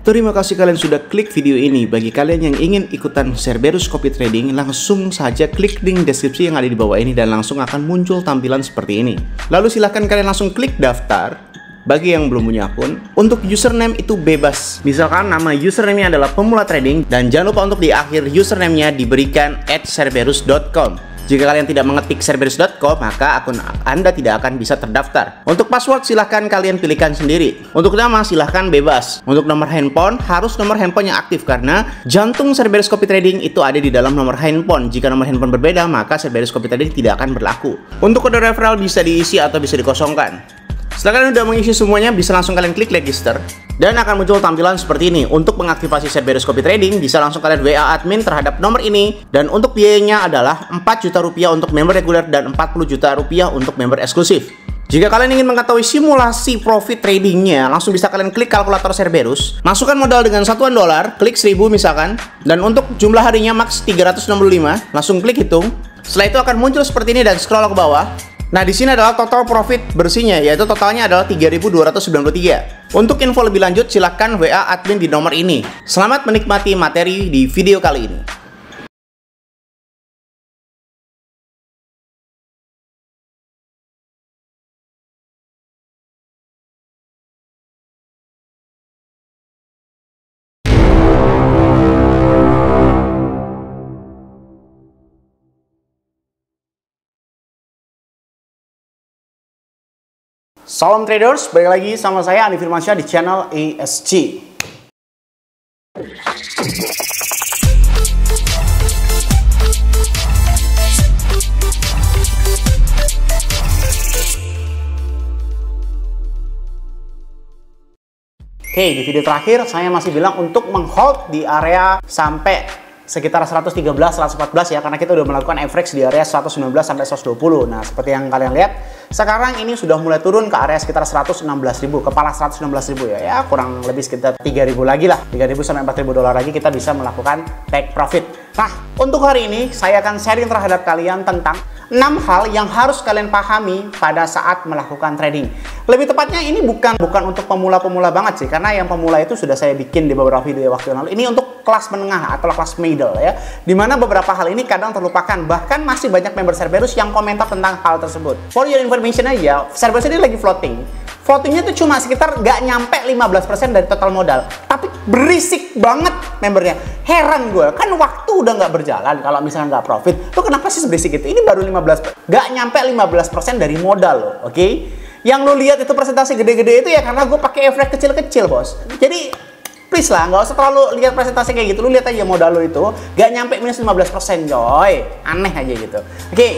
Terima kasih kalian sudah klik video ini. Bagi kalian yang ingin ikutan Cerberus Copy Trading, langsung saja klik link deskripsi yang ada di bawah ini dan langsung akan muncul tampilan seperti ini. Lalu silahkan kalian langsung klik daftar. Bagi yang belum punya akun, untuk username itu bebas. Misalkan nama username-nya adalah pemula trading dan jangan lupa untuk di akhir username-nya diberikan @cerberus.com. Jika kalian tidak mengetik cerberus.com, maka akun Anda tidak akan bisa terdaftar. Untuk password silahkan kalian pilihkan sendiri. Untuk nama silahkan bebas. Untuk nomor handphone harus nomor handphone yang aktif karena jantung Cerberus Copy Trading itu ada di dalam nomor handphone. Jika nomor handphone berbeda, maka Cerberus Copy Trading tidak akan berlaku. Untuk kode referral bisa diisi atau bisa dikosongkan. Setelah kalian sudah mengisi semuanya, bisa langsung kalian klik register dan akan muncul tampilan seperti ini. Untuk mengaktifasi Cerberus Copy Trading, bisa langsung kalian WA admin terhadap nomor ini. Dan untuk biayanya adalah 4 juta rupiah untuk member reguler dan 40 juta rupiah untuk member eksklusif. Jika kalian ingin mengetahui simulasi profit tradingnya, langsung bisa kalian klik kalkulator Cerberus, masukkan modal dengan satuan dolar, klik 1000 misalkan, dan untuk jumlah harinya max 365, langsung klik hitung. Setelah itu akan muncul seperti ini dan scroll ke bawah. Nah, di sini adalah total profit bersihnya, yaitu totalnya adalah 3.293. Untuk info lebih lanjut, silahkan WA admin di nomor ini. Selamat menikmati materi di video kali ini. Salam traders, balik lagi sama saya Andi Firmansyah di channel ESG. Oke, di video terakhir saya masih bilang untuk menghold di area sampai sekitar 113, 114 ya, karena kita udah melakukan average di area 119 sampai 120. Nah, seperti yang kalian lihat, sekarang ini sudah mulai turun ke area sekitar 116.000, kepala 116.000 ya. Ya, kurang lebih sekitar 3.000 lagi lah. 3.000 sampai 4.000 dolar lagi kita bisa melakukan take profit. Nah, untuk hari ini saya akan sharing terhadap kalian tentang 6 hal yang harus kalian pahami pada saat melakukan trading. Lebih tepatnya ini bukan untuk pemula-pemula banget sih, karena yang pemula itu sudah saya bikin di beberapa video waktu yang lalu. Ini untuk kelas menengah atau kelas middle ya, dimana beberapa hal ini kadang terlupakan. Bahkan masih banyak member Cerberus yang komentar tentang hal tersebut. For your information aja, Cerberus ini lagi floating. Floatingnya itu cuma sekitar nggak nyampe 15% dari total modal, tapi berisik banget membernya. Heran gue, kan waktu udah nggak berjalan kalau misalnya nggak profit, lo kenapa sih berisik itu? Ini baru 15%, nggak nyampe 15% dari modal lo, oke? Yang lo lihat itu presentasi gede-gede itu ya karena gue pakai average kecil-kecil, bos. Jadi please lah, nggak usah terlalu lihat presentasi kayak gitu. Lu lihat aja modal lo itu nggak nyampe minus 15%, coy. Aneh aja gitu. Oke.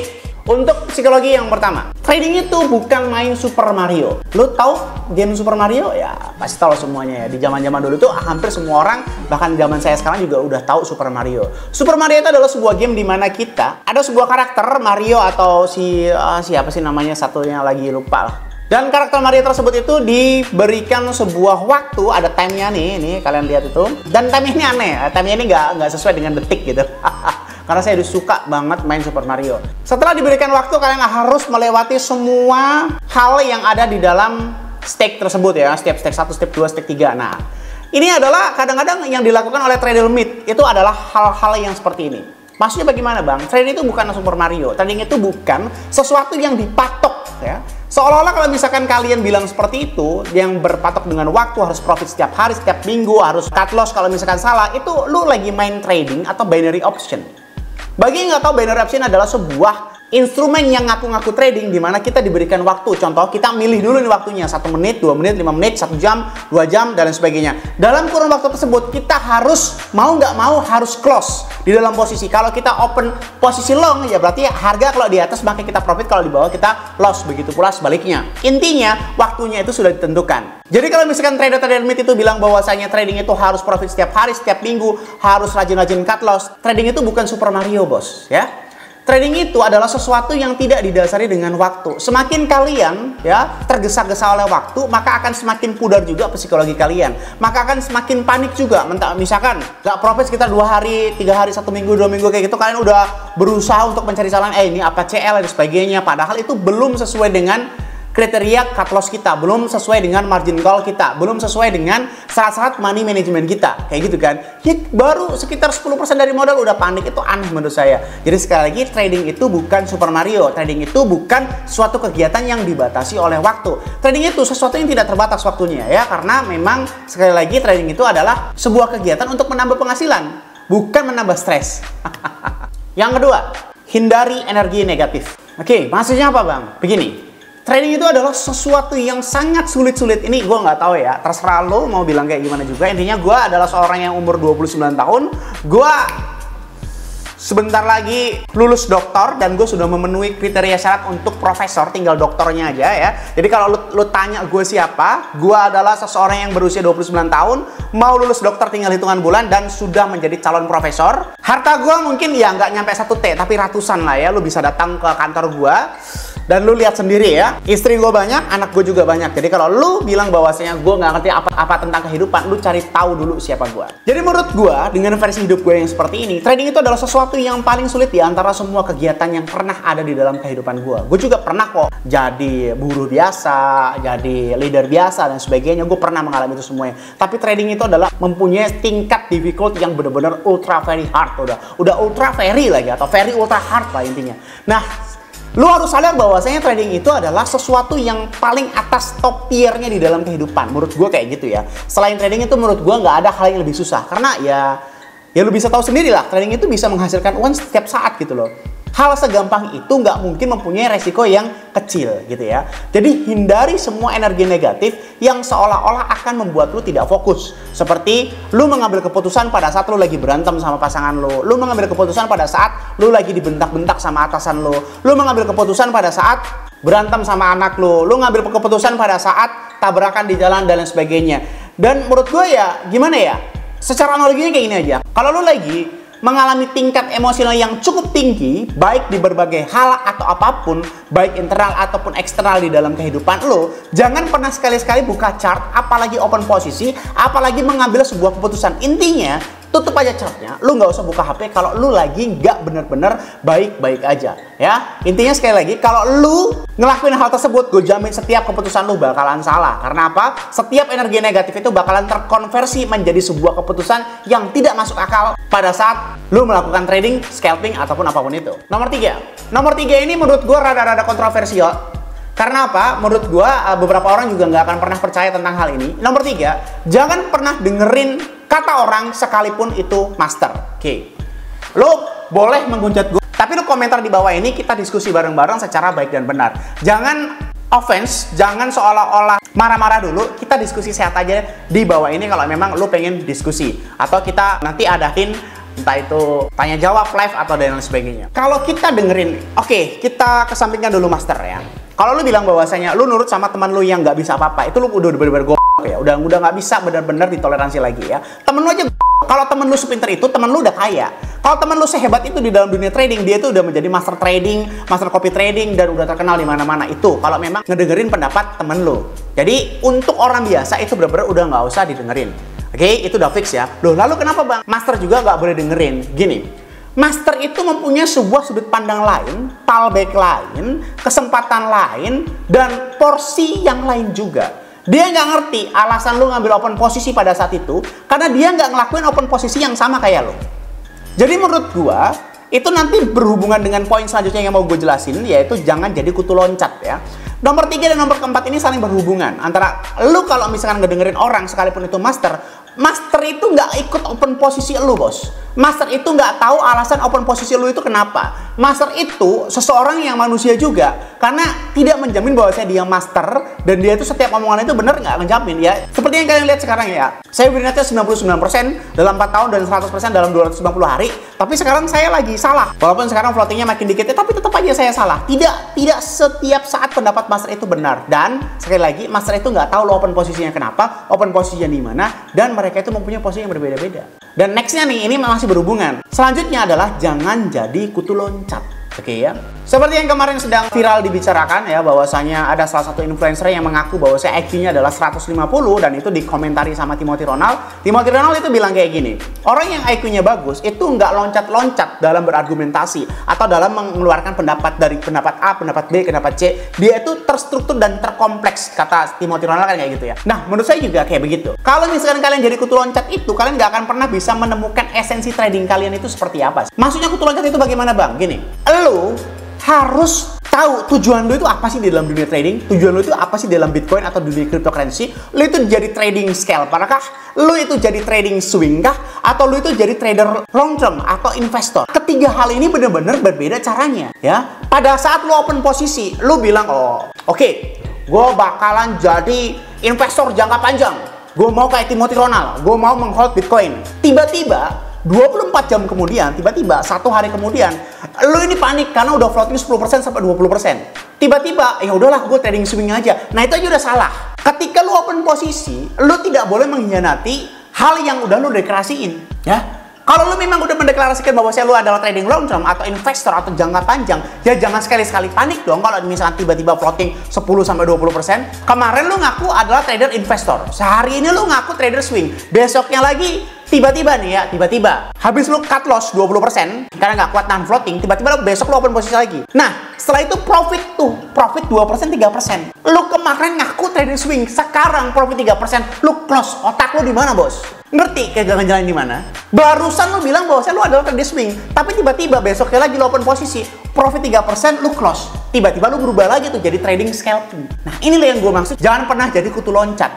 Untuk psikologi yang pertama, trading itu bukan main Super Mario. Lo tahu game Super Mario? Ya pasti tahu semuanya ya. Di zaman-zaman dulu tuh hampir semua orang, bahkan zaman saya sekarang juga udah tahu Super Mario. Super Mario itu adalah sebuah game di mana kita ada sebuah karakter Mario atau siapa sih namanya, satunya lagi lupa lah. Dan karakter Mario tersebut itu diberikan sebuah waktu, ada time-nya nih kalian lihat itu. Dan time ini aneh, time-nya ini nggak sesuai dengan detik gitu. Karena saya udah suka banget main Super Mario. Setelah diberikan waktu, kalian harus melewati semua hal yang ada di dalam stake tersebut ya. Step 1, step 2, step 3. Nah, ini adalah kadang-kadang yang dilakukan oleh trader mid. Itu adalah hal-hal yang seperti ini. Maksudnya bagaimana bang? Trading itu bukan Super Mario. Trading itu bukan sesuatu yang dipatok ya. Seolah-olah kalau misalkan kalian bilang seperti itu, yang berpatok dengan waktu, harus profit setiap hari, setiap minggu, harus cut loss kalau misalkan salah, itu lu lagi main trading atau binary option. Bagi yang nggak tahu, binary option adalah sebuah instrumen yang ngaku-ngaku trading di mana kita diberikan waktu. Contoh, kita milih dulu nih waktunya 1 menit, 2 menit, 5 menit, 1 jam, 2 jam, dan lain sebagainya. Dalam kurun waktu tersebut, kita harus mau nggak mau harus close di dalam posisi. Kalau kita open posisi long, ya berarti harga kalau di atas maka kita profit, kalau di bawah kita loss. Begitu pula sebaliknya. Intinya, waktunya itu sudah ditentukan. Jadi kalau misalkan trader-trader mid itu bilang bahwasanya trading itu harus profit setiap hari, setiap minggu, harus rajin-rajin cut loss, trading itu bukan Super Mario, bos, ya. Trading itu adalah sesuatu yang tidak didasari dengan waktu. Semakin kalian ya tergesa-gesa oleh waktu, maka akan semakin pudar juga psikologi kalian. Maka akan semakin panik juga. Misalkan nggak profit sekitar 2 hari, 3 hari, 1 minggu, 2 minggu kayak gitu, kalian udah berusaha untuk mencari jalan, ini apa CL dan sebagainya. Padahal itu belum sesuai dengan kriteria cut loss kita, belum sesuai dengan margin call kita, belum sesuai dengan syarat-syarat money management kita, kayak gitu kan. Ya baru sekitar 10% dari modal udah panik, itu aneh menurut saya. Jadi sekali lagi, trading itu bukan Super Mario, trading itu bukan suatu kegiatan yang dibatasi oleh waktu. Trading itu sesuatu yang tidak terbatas waktunya ya, karena memang sekali lagi trading itu adalah sebuah kegiatan untuk menambah penghasilan, bukan menambah stres. Yang kedua, hindari energi negatif. Oke, maksudnya apa bang? Begini. Trading itu adalah sesuatu yang sangat sulit-sulit. Ini gue nggak tahu ya, terserah lo mau bilang kayak gimana juga. Intinya gue adalah seorang yang umur 29 tahun. Gue sebentar lagi lulus doktor dan gue sudah memenuhi kriteria syarat untuk profesor, tinggal doktornya aja ya. Jadi kalau lu tanya gue siapa, gue adalah seseorang yang berusia 29 tahun, mau lulus dokter tinggal hitungan bulan dan sudah menjadi calon profesor. Harta gue mungkin ya nggak nyampe 1 T, tapi ratusan lah ya. Lu bisa datang ke kantor gue dan lu lihat sendiri ya, istri gue banyak, anak gue juga banyak. Jadi kalau lu bilang bahwasanya gue nggak ngerti apa-apa tentang kehidupan, lu cari tahu dulu siapa gue. Jadi menurut gue, dengan versi hidup gue yang seperti ini, trading itu adalah sesuatu yang paling sulit di antara semua kegiatan yang pernah ada di dalam kehidupan gue. Gue juga pernah kok jadi buruh biasa, jadi leader biasa dan sebagainya. Gue pernah mengalami itu semuanya. Tapi trading itu adalah mempunyai tingkat difficult yang benar-benar ultra very hard. Udah ultra very lagi, atau very ultra hard lah intinya. Nah, lu harus sadar bahwasanya trading itu adalah sesuatu yang paling atas top tiernya di dalam kehidupan. Menurut gue kayak gitu ya. Selain trading itu menurut gue nggak ada hal yang lebih susah. Karena ya lu bisa tahu sendiri lah, trading itu bisa menghasilkan uang setiap saat gitu loh. Hal segampang itu nggak mungkin mempunyai resiko yang kecil gitu ya. Jadi hindari semua energi negatif yang seolah-olah akan membuat lu tidak fokus. Seperti lu mengambil keputusan pada saat lu lagi berantem sama pasangan lu mengambil keputusan pada saat lu lagi dibentak-bentak sama atasan lu mengambil keputusan pada saat berantem sama anak lu ngambil keputusan pada saat tabrakan di jalan dan lain sebagainya. Dan menurut gue ya gimana ya? Secara analoginya kayak gini aja. Kalau lu lagi mengalami tingkat emosional yang cukup tinggi, baik di berbagai hal atau apapun, baik internal ataupun eksternal di dalam kehidupan lo, jangan pernah sekali-sekali buka chart, apalagi open posisi, apalagi mengambil sebuah keputusan. Intinya, tutup aja chartnya, lu nggak usah buka HP kalau lu lagi nggak bener-bener baik-baik aja ya. Intinya sekali lagi, kalau lu ngelakuin hal tersebut, gue jamin setiap keputusan lu bakalan salah. Karena apa? Setiap energi negatif itu bakalan terkonversi menjadi sebuah keputusan yang tidak masuk akal pada saat lu melakukan trading, scalping, ataupun apapun itu. Nomor 3 ini menurut gue rada-rada kontroversial. Karena apa? Menurut gue beberapa orang juga nggak akan pernah percaya tentang hal ini. Nomor 3, jangan pernah dengerin kata orang sekalipun itu master. Oke. Lo boleh menghujat gue, tapi lo komentar di bawah ini, kita diskusi bareng-bareng secara baik dan benar. Jangan offense, jangan seolah-olah marah-marah dulu. Kita diskusi sehat aja di bawah ini kalau memang lo pengen diskusi. Atau kita nanti adain entah itu tanya jawab live atau dan lain sebagainya. Kalau kita dengerin, oke, kita kesampingkan dulu master ya. Kalau lu bilang bahwasanya lu nurut sama teman lu yang nggak bisa apa-apa, itu lu udah bener-bener ya, udah nggak bisa benar-benar ditoleransi lagi ya. Temen lu aja, kalau temen lu sepinter itu, temen lu udah kaya. Kalau temen lu sehebat itu di dalam dunia trading, dia itu udah menjadi master trading, master copy trading, dan udah terkenal di mana-mana. Itu kalau memang ngedengerin pendapat temen lu. Jadi untuk orang biasa itu benar-benar udah nggak usah didengerin. Oke, itu udah fix ya. Loh, lalu kenapa bang? Master juga nggak boleh dengerin. Gini, master itu mempunyai sebuah sudut pandang lain, fallback lain, kesempatan lain, dan porsi yang lain juga. Dia nggak ngerti alasan lu ngambil open posisi pada saat itu, karena dia nggak ngelakuin open posisi yang sama kayak lo. Jadi menurut gua, itu nanti berhubungan dengan poin selanjutnya yang mau gue jelasin, yaitu jangan jadi kutu loncat ya. Nomor 3 dan nomor 4 ini saling berhubungan. Antara lu kalau misalkan ngedengerin orang sekalipun itu master itu nggak ikut open posisi lu bos. Master itu nggak tahu alasan open posisi lu itu kenapa. Master itu seseorang yang manusia juga, karena tidak menjamin bahwa dia master dan dia itu setiap omongan itu benar nggak menjamin ya. Seperti yang kalian lihat sekarang ya, saya win rate 99% dalam 4 tahun dan 100% dalam 290 hari. Tapi sekarang saya lagi salah. Walaupun sekarang floatingnya makin dikit, tapi tetap aja saya salah. Tidak setiap saat pendapat master itu benar. Dan sekali lagi, master itu nggak tahu lo open posisinya kenapa, open posisinya di mana, dan mereka itu mempunyai posisi yang berbeda-beda. Dan nextnya nih, ini masih berhubungan. Selanjutnya adalah jangan jadi kutu loncat. Oke ya. Seperti yang kemarin sedang viral dibicarakan ya, bahwasanya ada salah satu influencer yang mengaku bahwa IQ-nya adalah 150 dan itu dikomentari sama Timothy Ronald. Timothy Ronald itu bilang kayak gini, orang yang IQ-nya bagus itu nggak loncat-loncat dalam berargumentasi atau dalam mengeluarkan pendapat dari pendapat A, pendapat B, pendapat C. Dia itu terstruktur dan terkompleks, kata Timothy Ronald kan kayak gitu ya. Nah, menurut saya juga kayak begitu. Kalau misalkan kalian jadi kutu loncat itu, kalian nggak akan pernah bisa menemukan esensi trading kalian itu seperti apa. Maksudnya kutu loncat itu bagaimana, Bang? Gini, lu harus tahu tujuan lu itu apa sih di dalam dunia trading, tujuan lu itu apa sih dalam Bitcoin atau dunia cryptocurrency. Lu itu jadi trading scalper kah? Lu itu jadi trading swing kah? Atau lu itu jadi trader long term atau investor? Ketiga hal ini benar-benar berbeda caranya ya. Pada saat lu open posisi, lu bilang, oh oke, gue bakalan jadi investor jangka panjang, gue mau kayak Timothy Ronald, gue mau menghold Bitcoin. Tiba-tiba 24 jam kemudian, tiba-tiba satu hari kemudian, lu ini panik karena udah floating 10% sampai 20%. Tiba-tiba, ya udahlah, gue trading swing aja. Nah, itu aja udah salah. Ketika lu open posisi, lu tidak boleh mengkhianati hal yang udah lu deklarasiin, ya. Kalau lu memang udah mendeklarasikan bahwa lu adalah trading long term atau investor atau jangka panjang, ya jangan sekali-sekali panik dong kalau misalnya tiba-tiba floating 10-20%. Kemarin lu ngaku adalah trader investor. Sehari ini lu ngaku trader swing. Besoknya lagi tiba-tiba nih ya, tiba-tiba habis lu cut loss 20% karena nggak kuat nahan floating, tiba-tiba besok lu open posisi lagi. Nah, setelah itu profit 2%, 3%. Lu kemarin ngaku trading swing, sekarang profit 3%, lu close. Otak lu di mana, Bos? Ngerti kegagalan jalan di mana? Barusan lu bilang bahwa lu adalah trading swing, tapi tiba-tiba besoknya lagi lu open posisi, profit 3%, lu close. Tiba-tiba lu berubah lagi tuh jadi trading scalping. Nah, inilah yang gue maksud, jangan pernah jadi kutu loncat.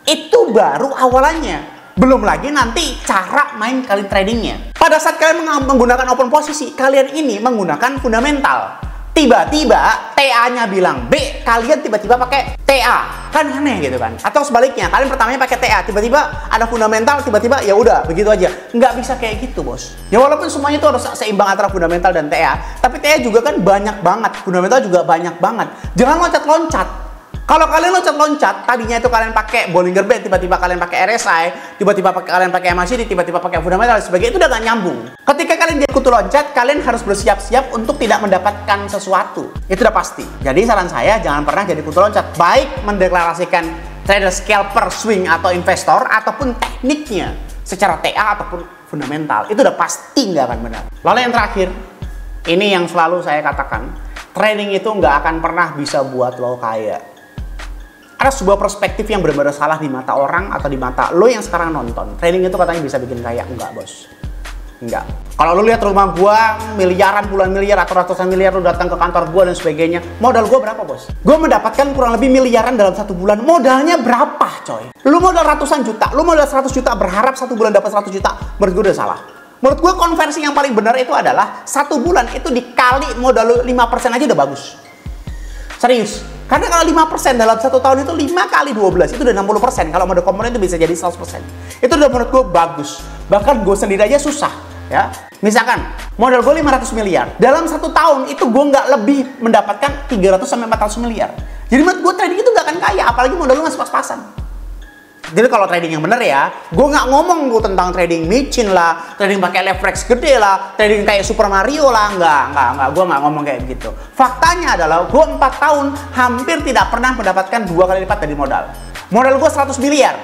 Itu baru awalannya. Belum lagi nanti cara main kalian tradingnya. Pada saat kalian menggunakan open posisi, kalian ini menggunakan fundamental. Tiba-tiba TA-nya bilang B, kalian tiba-tiba pakai TA. Kan aneh gitu kan. Atau sebaliknya, kalian pertamanya pakai TA, tiba-tiba ada fundamental, tiba-tiba ya udah begitu aja. Nggak bisa kayak gitu, Bos. Ya walaupun semuanya itu harus seimbang antara fundamental dan TA, tapi TA juga kan banyak banget, fundamental juga banyak banget. Jangan loncat-loncat. Kalau kalian loncat-loncat, tadinya itu kalian pakai Bollinger Band, tiba-tiba kalian pakai RSI, tiba-tiba kalian pakai MACD, tiba-tiba pakai fundamental, sebagainya, itu udah gak nyambung. Ketika kalian jadi kutu loncat, kalian harus bersiap-siap untuk tidak mendapatkan sesuatu. Itu udah pasti. Jadi saran saya, jangan pernah jadi kutu loncat. Baik mendeklarasikan trader scalper, swing, atau investor, ataupun tekniknya secara TA ataupun fundamental. Itu udah pasti nggak akan benar. Lalu yang terakhir, ini yang selalu saya katakan, trading itu nggak akan pernah bisa buat lo kaya. Ada sebuah perspektif yang benar-benar salah di mata orang atau di mata lo yang sekarang nonton. Trading itu katanya bisa bikin kaya. Enggak, Bos. Enggak. Kalau lo lihat rumah gua miliaran, puluhan miliar atau ratusan miliar, lo datang ke kantor gua dan sebagainya, modal gua berapa, Bos? Gua mendapatkan kurang lebih miliaran dalam 1 bulan. Modalnya berapa, coy? Lo modal ratusan juta, lo modal 100 juta, berharap 1 bulan dapat 100 juta. Menurut gua udah salah. Menurut gua konversi yang paling benar itu adalah 1 bulan itu dikali modal lo 5% aja udah bagus. Serius. Karena kalau 5% dalam 1 tahun itu 5 kali 12 itu udah 60%. Kalau mode komponen itu bisa jadi 100%. Itu udah menurut gue bagus. Bahkan gue sendiri aja susah ya. Misalkan modal gue 500 miliar. Dalam 1 tahun itu gue nggak lebih mendapatkan 300 sampai 400 miliar. Jadi menurut gue trading itu nggak akan kaya. Apalagi modal lu masih pas-pasan. Jadi kalau trading yang bener ya, gue nggak ngomong gue tentang trading micin lah, trading pakai leverage gede lah, trading kayak Super Mario lah, nggak, gue nggak ngomong kayak gitu. Faktanya adalah gue 4 tahun hampir tidak pernah mendapatkan 2 kali lipat dari modal. Modal gue 100 miliar.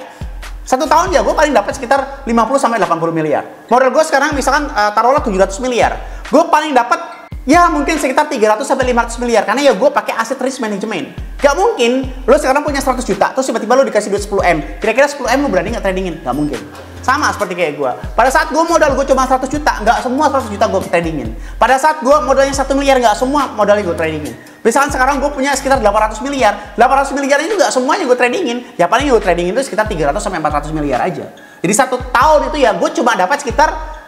1 tahun ya gue paling dapat sekitar 50 sampai 80 miliar. Modal gue sekarang misalkan taruhlah 700 miliar. Gue paling dapat ya mungkin sekitar 300 sampai 500 miliar karena ya gue pakai aset risk management. Gak mungkin lo sekarang punya 100 juta terus tiba-tiba lo dikasih duit 10M. Kira-kira 10M lo berani nggak tradingin? Gak mungkin. Sama seperti kayak gue. Pada saat gue modal gue cuma 100 juta, nggak semua 100 juta gue tradingin. Pada saat gue modalnya 1 miliar, nggak semua modalnya gue tradingin. Misalkan sekarang gue punya sekitar 800 miliar. 800 miliar itu nggak semuanya gue tradingin. Ya paling gue tradingin itu sekitar 300 sampai 400 miliar aja. Jadi 1 tahun itu ya gue cuma dapat sekitar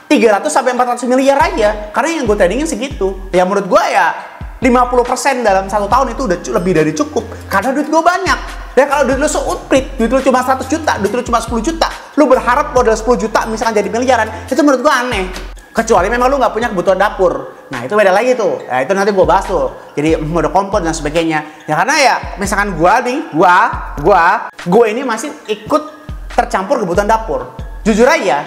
300 sampai 400 miliar aja. Karena yang gue tradingin segitu. Ya menurut gue ya 50% dalam 1 tahun itu udah lebih dari cukup. Karena duit gue banyak. Ya kalau duit lu seuprit, duit lu cuma 100 juta, duit lu cuma 10 juta, lu berharap modal 10 juta misalkan jadi miliaran, itu menurut gue aneh. Kecuali memang lu nggak punya kebutuhan dapur. Nah itu beda lagi tuh. Ya, itu nanti gue bahas tuh. Jadi mode kompon dan sebagainya. Ya karena ya misalkan gue nih, gue ini masih ikut tercampur kebutuhan dapur. Jujur aja,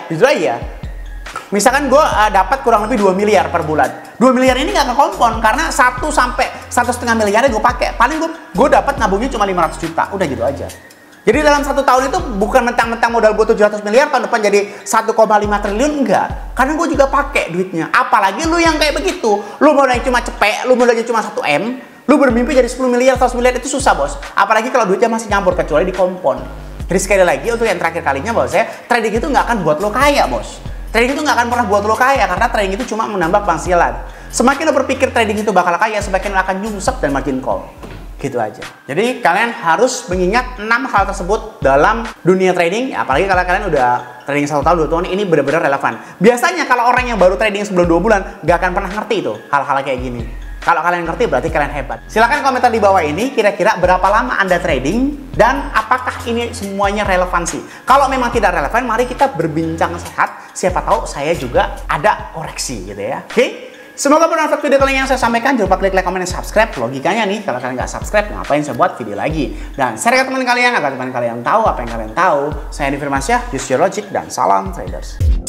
Misalkan gue dapat kurang lebih 2 miliar per bulan. 2 miliar ini nggak ke kompon karena 1 sampai 1,5 miliarnya gue pakai. Paling gue dapat nabungnya cuma 500 juta. Udah gitu aja. Jadi dalam 1 tahun itu bukan mentang-mentang modal gue 700 miliar, tahun depan jadi 1,5 triliun, enggak. Karena gue juga pakai duitnya. Apalagi lu yang kayak begitu. Lu modalnya cuma cepet, lu modalnya cuma 1 M, lu bermimpi jadi 10 miliar, 100 miliar, itu susah bos. Apalagi kalau duitnya masih nyampur, kecuali di kompon. Jadi sekali lagi untuk yang terakhir kalinya bos ya, trading itu nggak akan buat lo kaya bos. Trading itu nggak akan pernah buat lo kaya karena trading itu cuma menambah penghasilan. Semakin lo berpikir trading itu bakal kaya, semakin lo akan nyungsep dan margin call. Gitu aja. Jadi kalian harus mengingat 6 hal tersebut dalam dunia trading. Apalagi kalau kalian udah trading 1 tahun, 2 tahun, ini benar-benar relevan. Biasanya kalau orang yang baru trading sebelum 2 bulan gak akan pernah ngerti itu hal-hal kayak gini. Kalau kalian ngerti berarti kalian hebat. Silahkan komentar di bawah ini kira-kira berapa lama Anda trading dan apakah ini semuanya relevansi. Kalau memang tidak relevan, mari kita berbincang sehat. Siapa tahu saya juga ada koreksi gitu ya. Oke? Semoga bermanfaat video kalian yang saya sampaikan. Jangan lupa klik like, comment, dan subscribe. Logikanya nih, kalau kalian nggak subscribe, ngapain saya buat video lagi? Dan share ke teman kalian agar teman kalian tahu apa yang kalian tahu. Saya Andi Firmansyah, use your logic, dan salam traders.